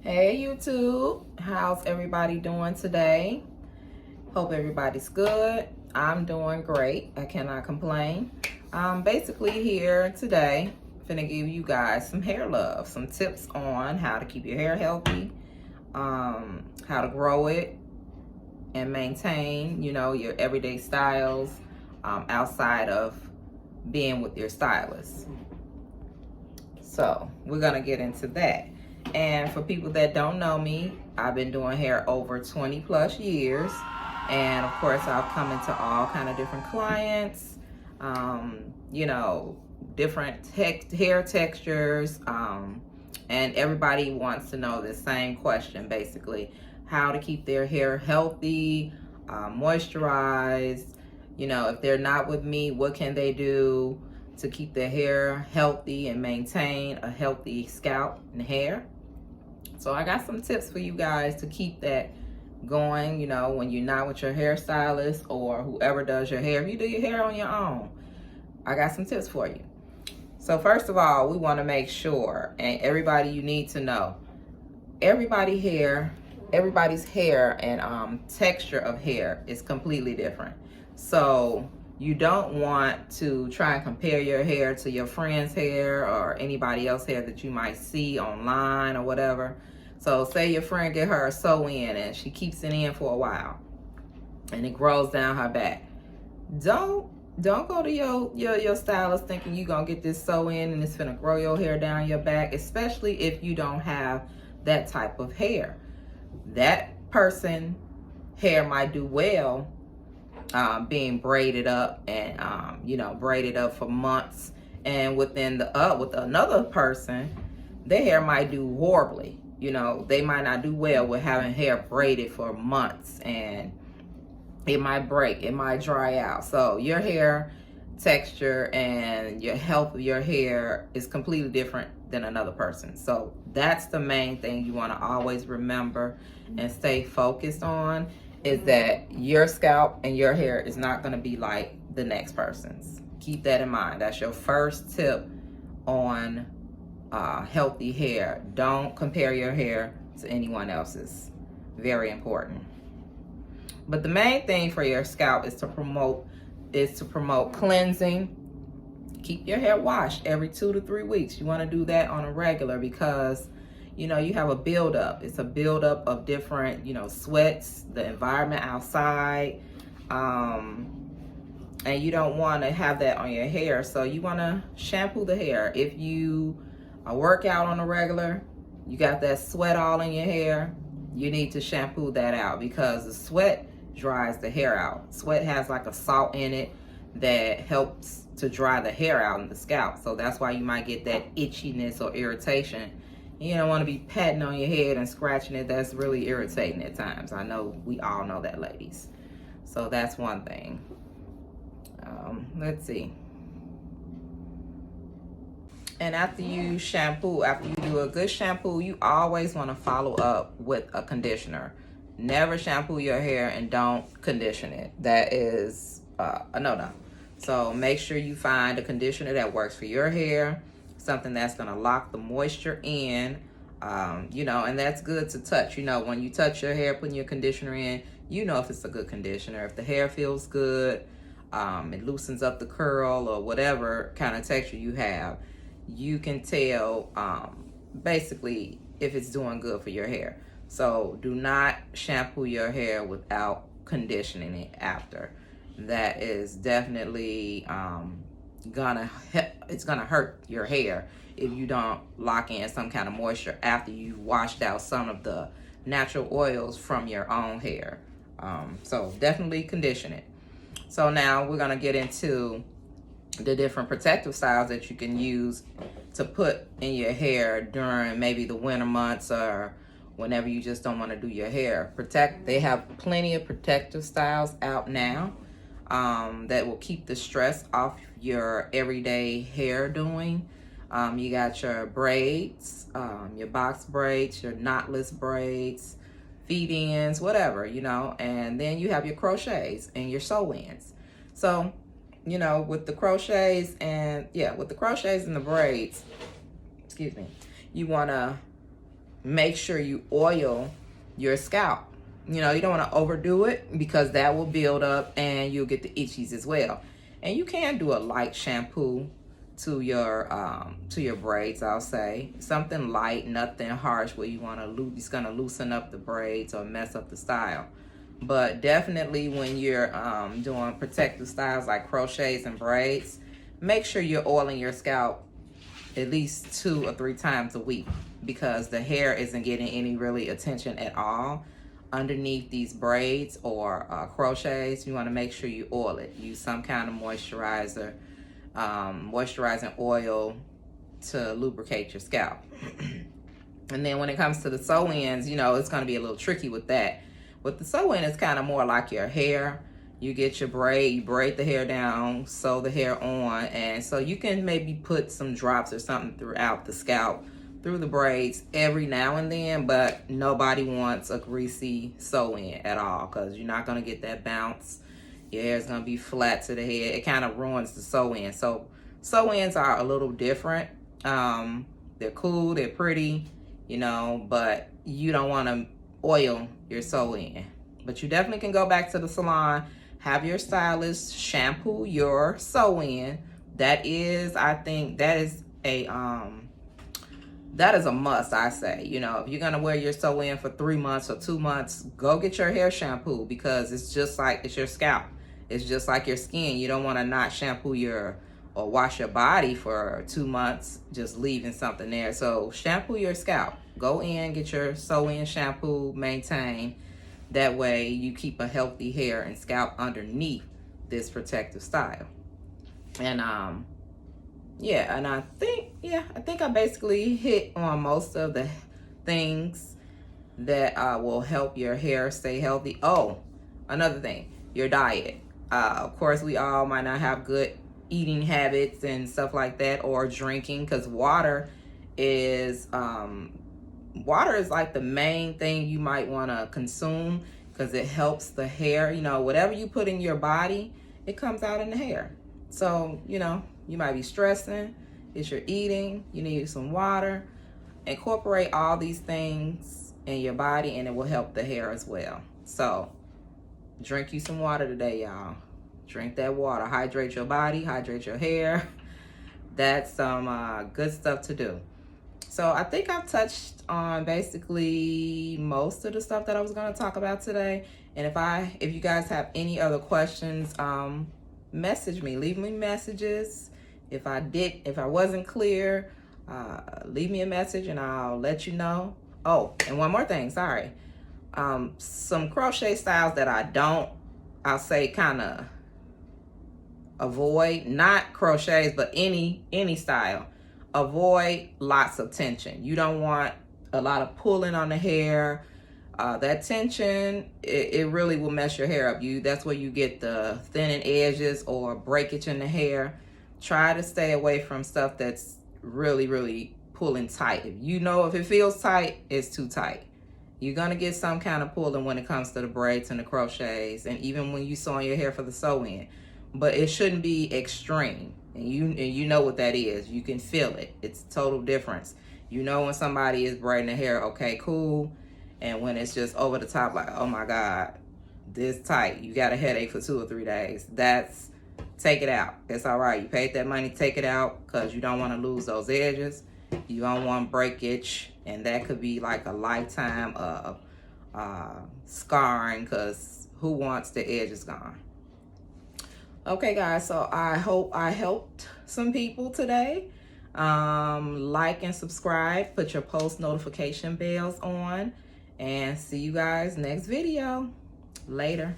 Hey YouTube, how's everybody doing today? Hope everybody's good. I'm doing great. I cannot complain. I'm basically here today finna give you guys some hair love, some tips on how to keep your hair healthy, how to grow it and maintain, your everyday styles outside of being with your stylist. So we're gonna get into that. And for people that don't know me, I've been doing hair over 20 plus years. And of course, I've come into all kind of different clients, different hair textures. And everybody wants to know the same question, basically, how to keep their hair healthy, moisturized. If they're not with me, what can they do to keep their hair healthy and maintain a healthy scalp and hair? So I got some tips for you guys to keep that going, when you're not with your hairstylist or whoever does your hair. If you do your hair on your own, I got some tips for you. So first of all, we want to make sure, and everybody, you need to know, everybody's hair and texture of hair is completely different. So you don't want to try and compare your hair to your friend's hair or anybody else's hair that you might see online or whatever. So say your friend get her a sew-in and she keeps it in for a while and it grows down her back. Don't go to your stylist thinking you're gonna get this sew-in and it's gonna grow your hair down your back, especially if you don't have that type of hair. That person hair might do well being braided up and braided up for months, and with another person, their hair might do horribly. They might not do well with having hair braided for months, and it might break, it might dry out. So your hair texture and your health of your hair is completely different than another person. So that's the main thing you want to always remember and stay focused on, is that your scalp and your hair is not going to be like the next person's. Keep that in mind. That's your first tip on healthy hair. Don't compare your hair to anyone else's. Very important. But the main thing for your scalp is to promote cleansing. Keep your hair washed every 2 to 3 weeks. You want to do that on a regular, because you have a buildup. It's a buildup of different, sweats, the environment outside, and you don't want to have that on your hair. So you want to shampoo the hair. If you work out on a regular, you got that sweat all in your hair, you need to shampoo that out, because the sweat dries the hair out. Sweat has like a salt in it that helps to dry the hair out in the scalp. So that's why you might get that itchiness or irritation. You don't want to be patting on your head and scratching it. That's really irritating at times. I know we all know that, ladies. So that's one thing. Let's see. And after you do a good shampoo, you always want to follow up with a conditioner. Never shampoo your hair and don't condition it. That is a no-no. So make sure you find a conditioner that works for your hair, something that's going to lock the moisture in, and that's good to touch. When you touch your hair, putting your conditioner in, if it's a good conditioner. If the hair feels good, it loosens up the curl or whatever kind of texture you have, you can tell basically if it's doing good for your hair. So do not shampoo your hair without conditioning it after. That is definitely it's gonna hurt your hair if you don't lock in some kind of moisture after you've washed out some of the natural oils from your own hair. So definitely condition it. So now we're gonna get into the different protective styles that you can use to put in your hair during maybe the winter months or whenever you just don't want to do your hair. They have plenty of protective styles out now that will keep the stress off your everyday hair doing. You got your braids, your box braids, your knotless braids, feed ins, whatever, and then you have your crochets and your sew-ins. So with the crochets and the braids, you want to make sure you oil your scalp. You know, you don't want to overdo it because that will build up and you'll get the itchies as well. And you can do a light shampoo to your braids, I'll say. Something light, nothing harsh where you want to it's going to loosen up the braids or mess up the style. But definitely when you're doing protective styles like crochets and braids, make sure you're oiling your scalp at least 2 or 3 times a week, because the hair isn't getting any really attention at all underneath these braids or crochets. You want to make sure you oil it. Use some kind of moisturizer, moisturizing oil to lubricate your scalp. And then when it comes to the sew-ins, you know, it's going to be a little tricky with that. With the sew-in, it's kind of more like your hair. You get your braid, you braid the hair down, sew the hair on, and so you can maybe put some drops or something throughout the scalp, through the braids every now and then, but nobody wants a greasy sew-in at all, because you're not going to get that bounce. Your hair is going to be flat to the head. It kind of ruins the sew-in. So sew-ins are a little different. They're cool, they're pretty, you know, but you don't want to oil your sew-in. But you definitely can go back to the salon, have your stylist shampoo your sew-in. That is, I think, that is a must, I say. You know, if you're gonna wear your sew-in for 3 months or 2 months, go get your hair shampoo, because it's just like, it's your scalp. It's just like your skin. You don't want to not shampoo or wash your body for 2 months, just leaving something there. So shampoo your scalp. Go in, get your sew-in shampoo, maintain. That way you keep a healthy hair and scalp underneath this protective style. And yeah, and I think I basically hit on most of the things that will help your hair stay healthy. Oh, another thing, your diet. Of course, we all might not have good eating habits and stuff like that, or drinking, because water is like the main thing you might want to consume, because it helps the hair. You know, whatever you put in your body, it comes out in the hair. So, you know, you might be stressing, it's your eating, you need some water. Incorporate all these things in your body and it will help the hair as well. So drink you some water today, y'all. Drink that water. Hydrate your body, hydrate your hair. That's some good stuff to do. So I think I've touched on basically most of the stuff that I was going to talk about today. And if you guys have any other questions, message me, leave me messages. If I wasn't clear, leave me a message and I'll let you know. Oh, and one more thing, sorry. Some crochet styles that I'll say kind of avoid, not crochets, but any style. Avoid lots of tension. You don't want a lot of pulling on the hair. That tension, it really will mess your hair up. That's where you get the thinning edges or breakage in the hair. Try to stay away from stuff that's really, really pulling tight. If it feels tight, it's too tight. You're going to get some kind of pulling when it comes to the braids and the crochets, and even when you sewing your hair for the sew-in. But it shouldn't be extreme. And you know what that is. You can feel it. It's a total difference. You know when somebody is braiding the hair, okay, cool. And when it's just over the top, like, oh my God, this tight. You got a headache for 2 or 3 days. Take it out. It's all right. You paid that money, take it out, because you don't want to lose those edges. You don't want breakage. And that could be like a lifetime of scarring, because who wants the edges gone? Okay, guys, so I hope I helped some people today. Like and subscribe. Put your post notification bells on. And see you guys next video. Later.